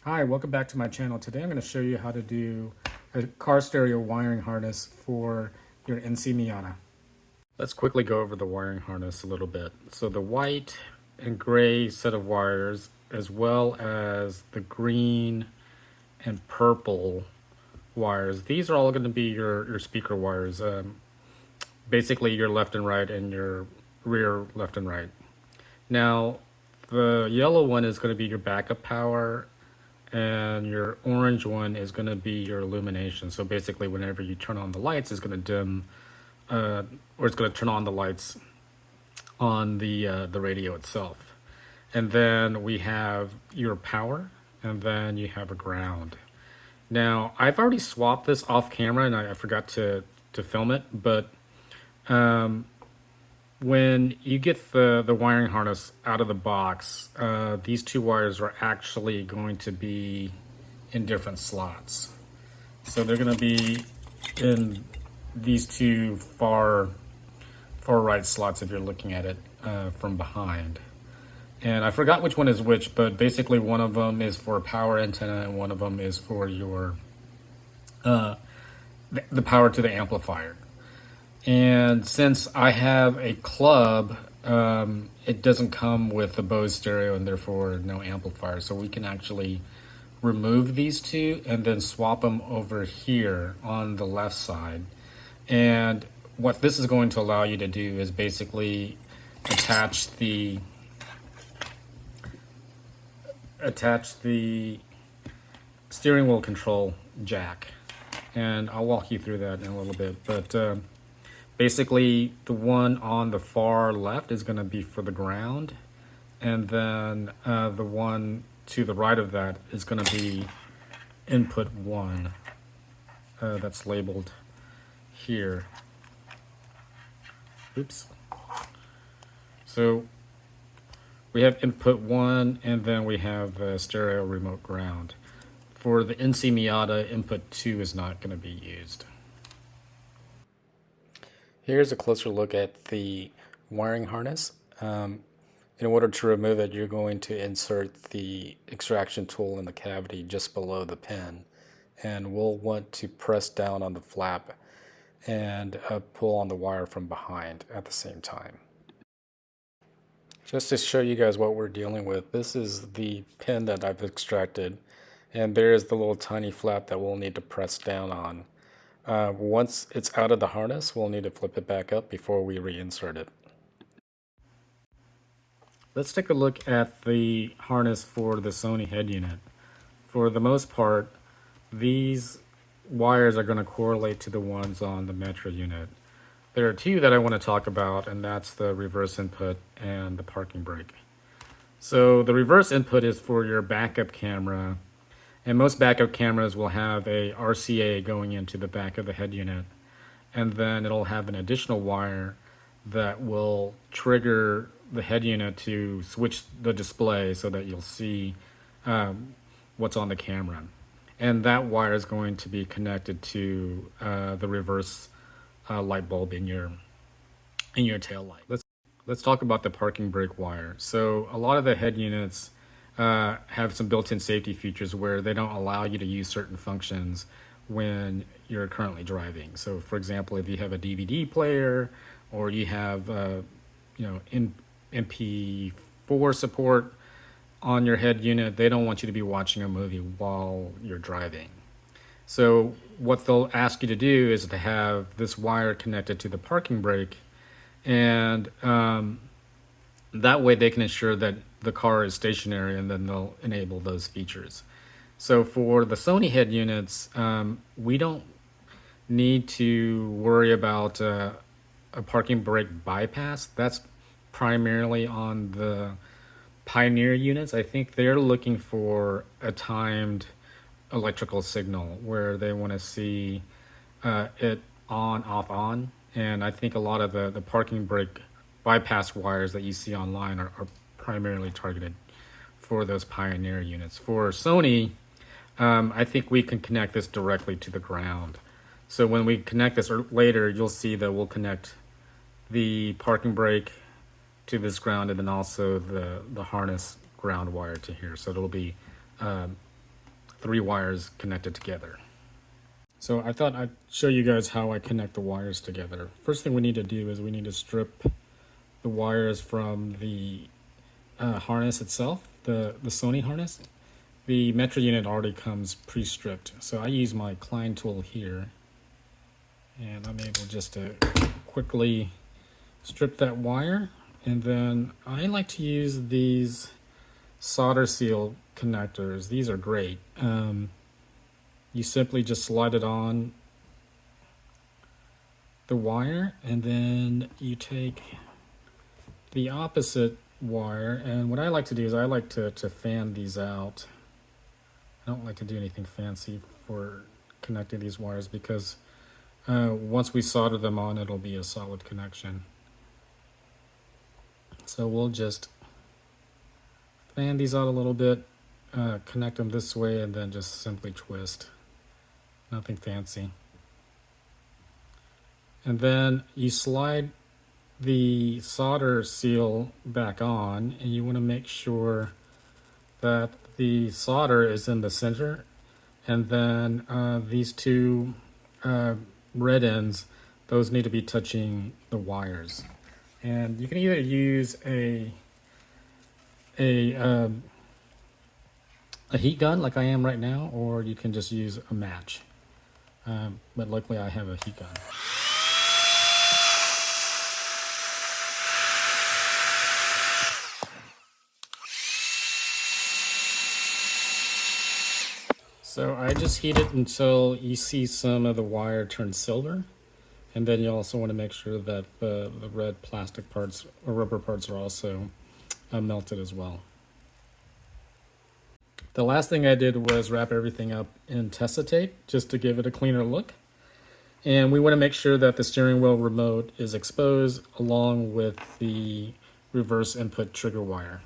Hi, welcome back to my channel. Today I'm going to show you how to do a car stereo wiring harness for your NC Miata. Let's quickly go over the wiring harness a little bit. So the white and gray set of wires, as well as the green and purple wires, these are all going to be your speaker wires. Basically your left and right and your rear left and right. Now, the yellow one is going to be your backup power, and your orange one is going to be your illumination. So basically whenever you turn on the lights, it's going to dim or it's going to turn on the lights on the radio itself. And then we have your power, and then you have a ground. Now I've already swapped this off camera, and I forgot to film it, but when you get the wiring harness out of the box, these two wires are actually going to be in different slots. So they're going to be in these two far right slots if you're looking at it from behind. And I forgot which one is which, but basically one of them is for a power antenna and one of them is for your the power to the amplifier. And since I have a club, it doesn't come with a Bose stereo and therefore no amplifier. So we can actually remove these two and then swap them over here on the left side. And what this is going to allow you to do is basically attach the steering wheel control jack. And I'll walk you through that in a little bit. But basically, the one on the far left is going to be for the ground, and then the one to the right of that is going to be input 1. That's labeled here. Oops. So we have input 1, and then we have stereo remote ground. For the NC Miata, input 2 is not going to be used. Here's a closer look at the wiring harness. In order to remove it, you're going to insert the extraction tool in the cavity just below the pin. And we'll want to press down on the flap and pull on the wire from behind at the same time. Just to show you guys what we're dealing with, this is the pin that I've extracted. And there's the little tiny flap that we'll need to press down on. Once it's out of the harness, we'll need to flip it back up before we reinsert it. Let's take a look at the harness for the Sony head unit. For the most part, these wires are going to correlate to the ones on the Metro unit. There are two that I want to talk about, and that's the reverse input and the parking brake. So the reverse input is for your backup camera. And most backup cameras will have a RCA going into the back of the head unit. And then it'll have an additional wire that will trigger the head unit to switch the display so that you'll see what's on the camera. And that wire is going to be connected to the reverse light bulb in your tail light. Let's talk about the parking brake wire. So a lot of the head units have some built-in safety features where they don't allow you to use certain functions when you're currently driving. So for example, if you have a DVD player or you have MP4 support on your head unit, they don't want you to be watching a movie while you're driving. So what they'll ask you to do is to have this wire connected to the parking brake, and that way they can ensure that the car is stationary, and then they'll enable those features. So for the Sony head units, we don't need to worry about a parking brake bypass. That's primarily on the Pioneer units. I think they're looking for a timed electrical signal where they want to see it on, off, on. And I think a lot of the parking brake bypass wires that you see online are primarily targeted for those Pioneer units. For Sony, I think we can connect this directly to the ground. So when we connect this later, you'll see that we'll connect the parking brake to this ground and then also the harness ground wire to here. So it'll be 3 wires connected together. So I thought I'd show you guys how I connect the wires together. First thing we need to do is we need to strip the wires from the harness itself, the Sony harness. The Metro unit already comes pre-stripped, so I use my Klein tool here, and I'm able just to quickly strip that wire. And then I like to use these solder seal connectors. These are great. You simply just slide it on the wire, and then you take the opposite wire, and what I like to do is I like to fan these out. I don't like to do anything fancy for connecting these wires because once we solder them on, it'll be a solid connection. So we'll just fan these out a little bit, connect them this way, and then just simply twist. Nothing fancy. And then you slide the solder seal back on, and you want to make sure that the solder is in the center, and then these two red ends, those need to be touching the wires. And you can either use a heat gun like I am right now, or you can just use a match. But luckily I have a heat gun. So I just heat it until you see some of the wire turn silver. And then you also want to make sure that the red plastic parts or rubber parts are also melted as well. The last thing I did was wrap everything up in Tessa tape just to give it a cleaner look. And we want to make sure that the steering wheel remote is exposed along with the reverse input trigger wire.